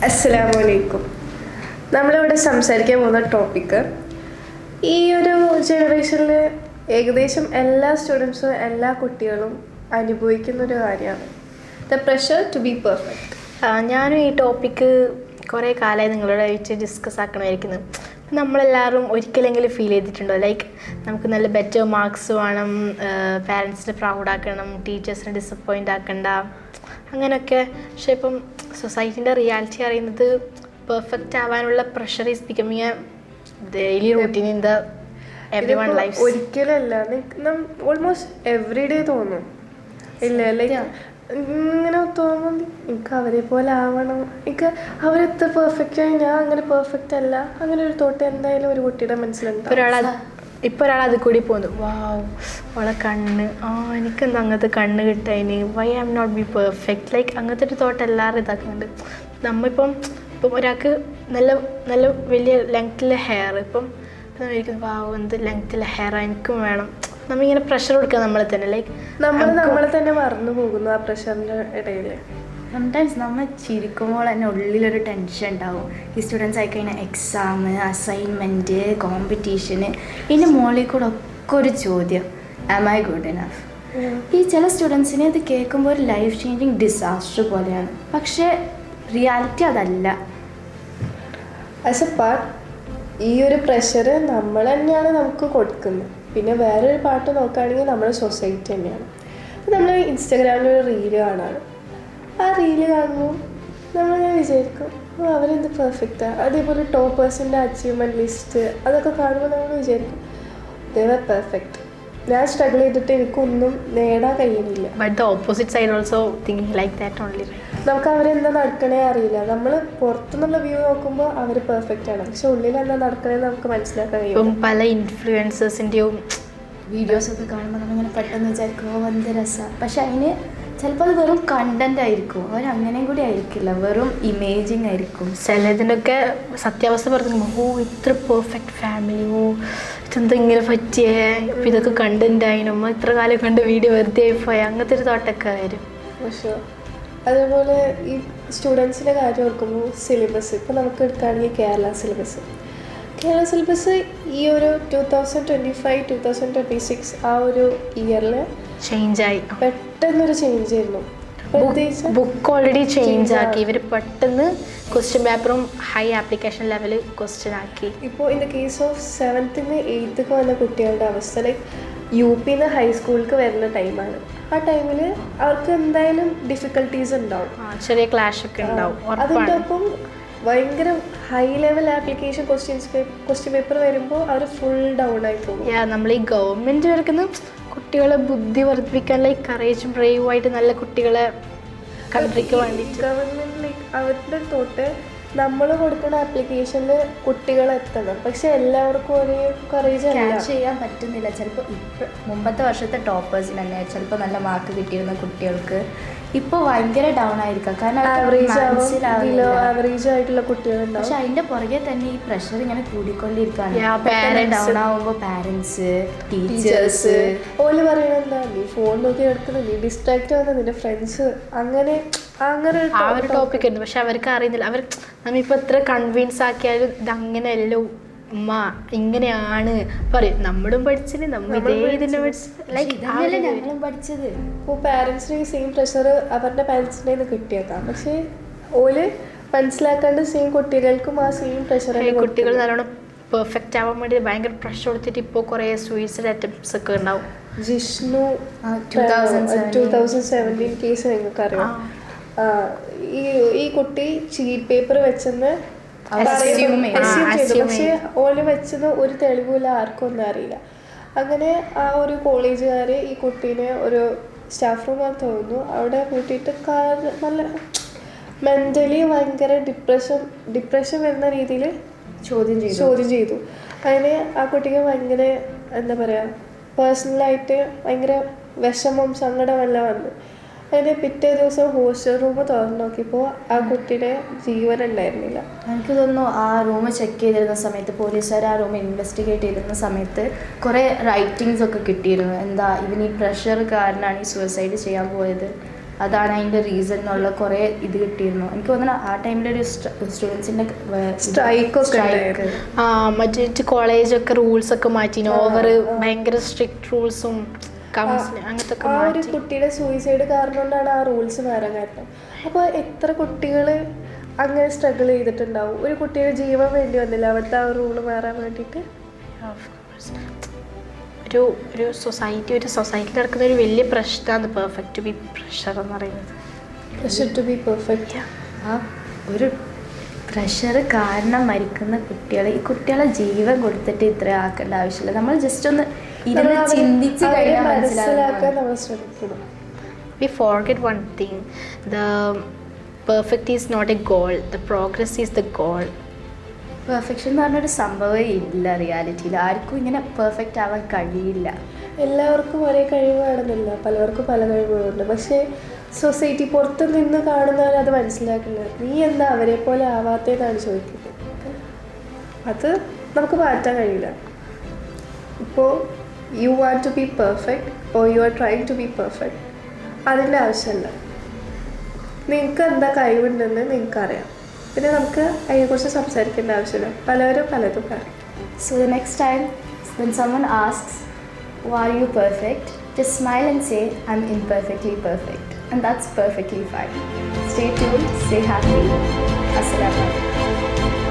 അസ്സലാമലൈക്കും. നമ്മളിവിടെ സംസാരിക്കാൻ പോകുന്ന ടോപ്പിക്ക് ഈ ഒരു ജനറേഷനിൽ ഏകദേശം എല്ലാ സ്റ്റുഡൻസും എല്ലാ കുട്ടികളും അനുഭവിക്കുന്നൊരു കാര്യമാണ് the pressure to be perfect. ഞാനും ഈ ടോപ്പിക്ക് കുറേ കാലമായി നിങ്ങളോട് വെച്ച് ഡിസ്കസ് ആക്കണമായിരിക്കുന്നത്. നമ്മളെല്ലാവരും ഒരിക്കലെങ്കിലും ഫീൽ ചെയ്തിട്ടുണ്ടോ, ലൈക്ക് നമുക്ക് നല്ല ബെറ്റർ മാർക്സ് വേണം, പാരൻസിനെ പ്രൗഡാക്കണം, ടീച്ചേഴ്സിനെ ഡിസപ്പോയിൻ്റ് ആക്കണ്ട, അങ്ങനെയൊക്കെ. പക്ഷേ ഇപ്പം സൊസൈറ്റീൻ്റെ റിയാലിറ്റി അറിയുന്നത് പെർഫെക്റ്റ് ആവാനുള്ള pressure is becoming a daily routine in the every one life. ഒരിക്കലല്ല, ഓൾമോസ്റ്റ് എവറി ഡേ തോന്നും ഇല്ല, ലൈക്ക് ഇങ്ങനെ തോന്നും എനിക്ക് അവരെ പോലെ ആവണം, എനിക്ക് അവരെത്ര പെർഫെക്റ്റ് ആയി ഞാൻ അങ്ങനെ പെർഫെക്റ്റ് അല്ല, അങ്ങനെ ഒരു തോട്ട് എന്തായാലും ഒരു കുട്ടിയുടെ മനസ്സിലുണ്ട്. ഇപ്പോൾ ഒരാൾ അത് കൂടി പോകുന്നു, വാവ് അവളെ കണ്ണ്, എനിക്കെന്താ അങ്ങനത്തെ കണ്ണ് കിട്ടാൻ, why I'm not be perfect, like അങ്ങനത്തെ ഒരു തോട്ട് എല്ലാവരും ഇതാക്കുന്നുണ്ട്. നമ്മളിപ്പം ഒരാൾക്ക് നല്ല നല്ല വലിയ ലെങ്ത്തിലെ ഹെയർ, ഇപ്പം വാവ് എന്ത് ലെങ്ത്തിലെ ഹെയർ എനിക്കും വേണം, നമ്മളിങ്ങനെ പ്രഷർ കൊടുക്കുക നമ്മളെ തന്നെ, ലൈക്ക് നമ്മളെ തന്നെ മറന്നു പോകുന്നു ആ പ്രഷറിൻ്റെ ഇടയിൽ. സംടൈംസ് നമ്മൾ ചിരിക്കുമ്പോൾ തന്നെ ഉള്ളിലൊരു ടെൻഷൻ ഉണ്ടാവും. ഈ സ്റ്റുഡൻസ് ആയിക്കഴിഞ്ഞാൽ എക്സാം, അസൈൻമെൻറ്റ്, കോമ്പറ്റീഷന്, ഇതിൻ്റെ മുകളിൽ കൂടെ ഒക്കെ ഒരു ചോദ്യം, ആം ഐ ഗുഡ് ഇനഫ്? ഈ ചില സ്റ്റുഡൻസിനെ ഇത് കേൾക്കുമ്പോൾ ഒരു ലൈഫ് ചേഞ്ചിങ് ഡിസാസ്റ്റർ പോലെയാണ്, പക്ഷേ റിയാലിറ്റി അതല്ല. ആസ് എ പാർട്ട് ഈ ഒരു പ്രഷർ നമ്മൾ തന്നെയാണ് നമുക്ക് കൊടുക്കുന്നത്. പിന്നെ വേറൊരു പാർട്ട് നോക്കുകയാണെങ്കിൽ നമ്മുടെ സൊസൈറ്റി തന്നെയാണ്. നമ്മൾ ഇൻസ്റ്റാഗ്രാമിലൊരു റീല് കാണാറ്, ആ റീല് കാണുമ്പോൾ നമ്മളിങ്ങനെ വിചാരിക്കും അവരെന്ത് പെർഫെക്റ്റാണ്. അതേപോലെ ടോപ്പേഴ്സിൻ്റെ അച്ചീവ്മെൻറ്റ് ലിസ്റ്റ് അതൊക്കെ കാണുമ്പോൾ നമ്മൾ വിചാരിക്കും ദേ വർ പെർഫെക്റ്റ്. ഞാൻ സ്ട്രഗിൾ ചെയ്തിട്ട് എനിക്കൊന്നും നേടാൻ കഴിയുന്നില്ല. But the opposite side also thinking like that only. നമുക്ക് അവരെന്താ നടക്കണേ അറിയില്ല. നമ്മൾ പുറത്തുനിന്നുള്ള വ്യൂ നോക്കുമ്പോൾ അവർ പെർഫെക്റ്റ് ആണ്, പക്ഷെ ഉള്ളിൽ എന്താ നടക്കണേന്ന് നമുക്ക് മനസ്സിലാക്കാൻ കഴിയും. ഇപ്പം പല ഇൻഫ്ലുവൻസേഴ്സിൻ്റെയും വീഡിയോസൊക്കെ കാണുമ്പോൾ നമ്മളിങ്ങനെ പെട്ടെന്ന് വിചാരിക്കും എന്ത് രസമാണ്, പക്ഷെ അതിന് ചിലപ്പോൾ അത് വെറും കണ്ടന്റ് ആയിരിക്കും, അവരങ്ങനെയും കൂടി ആയിരിക്കില്ല, വെറും ഇമേജിങ് ആയിരിക്കും. ചിലതിനൊക്കെ സത്യാവസ്ഥ പറഞ്ഞു, ഇത്ര പെർഫെക്റ്റ് ഫാമിലി, ഇതെന്താ ഇങ്ങനെ പറ്റിയേ, അപ്പം ഇതൊക്കെ കണ്ടന്റ് ആയിനും ഇത്ര കാലം കണ്ട് വീഡിയോ വെറുതെ ആയിപ്പോയി, അങ്ങനത്തെ ഒരു തോട്ടൊക്കെ വരും. പക്ഷേ അതേപോലെ ഈ സ്റ്റുഡൻസിൻ്റെ കാര്യം ഓർക്കുമ്പോൾ സിലബസ് ഇപ്പോൾ നമുക്ക് എടുക്കുകയാണെങ്കിൽ കേരള സിലബസ് ഈ ഒരു 2025-2026 ആ ഒരു ഇയറിൽ ചേഞ്ചായി, പെട്ടെന്നൊരു ചേഞ്ച് ആയിരുന്നു. ബുക്ക് ഓൾറെഡി ചേഞ്ച് ആക്കി ഇവർ പെട്ടെന്ന്, ക്വസ്റ്റ്യൻ പേപ്പറും ഹൈ ആപ്ലിക്കേഷൻ ലെവൽ ക്വസ്റ്റ്യൻ ആക്കി. ഇപ്പോൾ in the case of 7th to 8th വന്ന കുട്ടികളുടെ അവസ്ഥ ലൈക്ക് UP ഹൈസ്കൂൾക്ക് വരുന്ന ടൈമാണ്. ആ ടൈമിൽ അവർക്ക് എന്തായാലും ഡിഫിക്കൽട്ടീസ് ഉണ്ടാവും, ചെറിയ ക്ലാഷ് ഒക്കെ ഉണ്ടാവും. അതിൻ്റെ ഒപ്പം ഭയങ്കര high level application question paper വരുമ്പോൾ അവർ ഫുൾ ഡൗൺ ആയി പോകും. നമ്മൾ ഈ ഗവൺമെൻറ് വരക്കുന്ന കുട്ടികളെ ബുദ്ധി വർദ്ധിപ്പിക്കാൻ, ലൈക്ക് കറേജും ബ്രേവായിട്ട് നല്ല കുട്ടികളെ കൺട്രിക്ക് വേണ്ടി ഗവൺമെൻറ് ലൈക്ക് അവരുടെ തൊട്ട് നമ്മൾ കൊടുക്കുന്ന ആപ്ലിക്കേഷനിൽ കുട്ടികൾ എത്തണം, പക്ഷെ എല്ലാവർക്കും ഒരേ കറേജ് ക്യാച്ച് ചെയ്യാൻ പറ്റുന്നില്ല. ചിലപ്പോൾ മുമ്പത്തെ വർഷത്തെ ടോപ്പേഴ്സിന് തന്നെ ചിലപ്പോൾ നല്ല മാർക്ക് കിട്ടിയിരുന്ന കുട്ടികൾക്ക് ഇപ്പോൾ ഭയങ്കര ഡൗൺ ആയിരിക്കാം, കാരണം ആവറേജ് ആയിട്ടുള്ള കുട്ടികളുണ്ടാവും. പക്ഷെ അതിൻ്റെ പുറകെ തന്നെ ഈ പ്രഷർ ഇങ്ങനെ കൂടിക്കൊണ്ടിരിക്കുകയാണ്. ഡൗൺ ആവുമ്പോൾ പാരൻസ്, ടീച്ചേഴ്സ് ഓല് പറയണെന്താ നീ ഫോൺ നോക്കി എടുക്കണം, നീ ഡിസ്ട്രാക്ട് ആവുന്ന നിന്റെ ഫ്രണ്ട്സ്, അങ്ങനെ ആ ഒരു ടോപ്പിക് ഉണ്ട്. പക്ഷെ അവർക്ക് അറിയുന്നില്ല, അവർ നമ്മളിപ്പോൾ എത്ര കൺവിൻസ് ആക്കിയാലും ഇതങ്ങനെയല്ലോ ഉമ്മ ഇങ്ങനെയാണ് പറയും. നമ്മളും പഠിച്ചത് ഞങ്ങളും പഠിച്ചത്. ഇപ്പോൾ പാരൻസിന് സെയിം പ്രഷർ അവരുടെ പാരൻസിൻ്റെ നിന്ന് കിട്ടിയേക്കാം, പക്ഷേ ഓല് മനസ്സിലാക്കാണ്ട് സെയിം കുട്ടികൾക്കും ആ സെയിം പ്രഷർ. കുട്ടികൾ നല്ലോണം പെർഫെക്റ്റ് ആവാൻ വേണ്ടി ഭയങ്കര പ്രഷർ കൊടുത്തിട്ട് ഇപ്പോൾ കുറേ സൂയിസൈഡ് അറ്റംപ്റ്റ്സ് ഒക്കെ ഉണ്ടാവും. ജിഷ്ണു 2017 കേസ് നിങ്ങൾക്കറിയാം. ഈ കുട്ടി ചീറ്റ് പേപ്പർ വെച്ചെന്ന് പക്ഷെ ഓല് വെച്ചത് ഒരു തെളിവില്ല, ആർക്കും ഒന്നും അറിയില്ല. അങ്ങനെ ആ ഒരു കോളേജുകാർ ഈ കുട്ടീനെ ഒരു സ്റ്റാഫ് റൂമാണെന്ന് തോന്നുന്നു അവിടെ കൂട്ടിയിട്ട് നല്ല മെൻ്റലി ഭയങ്കര ഡിപ്രഷൻ വരുന്ന രീതിയിൽ ചോദ്യം ചെയ്തു. അതിന് ആ കുട്ടിക്ക് ഭയങ്കര എന്താ പറയുക പേഴ്സണലായിട്ട് ഭയങ്കര വിഷമം സങ്കടമെല്ലാം വന്നു. അതിൻ്റെ പിറ്റേ ദിവസം ഹോസ്റ്റൽ റൂം തുറന്നു നോക്കിയപ്പോൾ ആ കുട്ടിയുടെ ജീവൻ ഉണ്ടായിരുന്നില്ല. എനിക്ക് തോന്നുന്നു ആ റൂം ചെക്ക് ചെയ്തിരുന്ന സമയത്ത് പോലീസുകാർ ആ റൂം ഇൻവെസ്റ്റിഗേറ്റ് ചെയ്തിരുന്ന സമയത്ത് കുറേ റൈറ്റിങ്സ് ഒക്കെ കിട്ടിയിരുന്നു. എന്താ ഇവൻ ഈ പ്രഷർ കാരണമാണ് ഈ സൂയിസൈഡ് ചെയ്യാൻ പോയത്, അതാണ് അതിൻ്റെ റീസൺ എന്നുള്ള കുറേ ഇത് കിട്ടിയിരുന്നു. എനിക്ക് തോന്നുന്നു ആ ടൈമിലൊരു സ്റ്റുഡൻസിൻ്റെ സ്ട്രൈക്കൊക്കെ മറ്റേ കോളേജൊക്കെ റൂൾസൊക്കെ മാറ്റി ഓവർ ഭയങ്കര സ്ട്രിക്റ്റ് റൂൾസും കൗൺസിലിംഗ് അങ്ങനത്തെ ആ ഒരു കുട്ടിയുടെ സൂയിസൈഡ് കാരണം കൊണ്ടാണ് ആ റൂൾസ് മാറാൻ കാരണം. അപ്പോൾ എത്ര കുട്ടികൾ അങ്ങനെ സ്ട്രഗിൾ ചെയ്തിട്ടുണ്ടാവും. ഒരു കുട്ടിയുടെ ജീവൻ വേണ്ടി വന്നില്ല അവിടുത്തെ ആ റൂള് മാറാൻ വേണ്ടിയിട്ട്. ഒരു സൊസൈറ്റിയിൽ നടക്കുന്ന ഒരു വലിയ പ്രശ്നമാണ് പെർഫെക്റ്റ് ടു ബി പ്രഷർ എന്ന് പറയുന്നത്. Pressure to be perfect. ആ ഒരു പ്രഷർ കാരണം മരിക്കുന്ന കുട്ടികളെ, ഈ കുട്ടികളെ ജീവൻ കൊടുത്തിട്ട് ഇത്ര ആക്കേണ്ട ആവശ്യമില്ല. നമ്മൾ ജസ്റ്റ് ഒന്ന് ഇരുന്ന് ചിന്തിച്ച് കഴിഞ്ഞാൽ മനസ്സിലാക്കാൻ നമ്മൾ ശ്രമിക്കണം. We forget one thing, the perfect is not a goal, the progress is the goal. Perfection എന്ന് പറഞ്ഞൊരു സംഭവമേ ഇല്ല റിയാലിറ്റിയിൽ. ആർക്കും ഇങ്ങനെ പെർഫെക്റ്റ് ആവാൻ കഴിയില്ല. എല്ലാവർക്കും ഒരേ കഴിവ് കാണുന്നില്ല, പലവർക്കും പല കഴിവുകളുണ്ട്. പക്ഷേ സൊസൈറ്റി പുറത്ത് നിന്ന് കാണുന്നവർ അത് മനസ്സിലാക്കില്ല. നീ എന്താ അവരെ പോലെ ആവാത്തതെന്നാണ് ചോദിക്കുന്നത്. അത് നമുക്ക് മാറ്റാൻ കഴിയില്ല. ഇപ്പോൾ you want to be perfect or you are trying to be perfect, അതിൻ്റെ ആവശ്യമില്ല. നിങ്ങൾക്ക് എന്താ കഴിവുണ്ടെന്ന് നിങ്ങൾക്കറിയാം. പിന്നെ നമുക്ക് അതിനെക്കുറിച്ച് സംസാരിക്കേണ്ട ആവശ്യമില്ല. പലരും പലതും പറയും. So the next time when someone asks, why are you perfect? Just smile and say, I'm imperfectly perfect. And that's perfectly fine. Stay tuned, stay happy. Assalamu alaikum.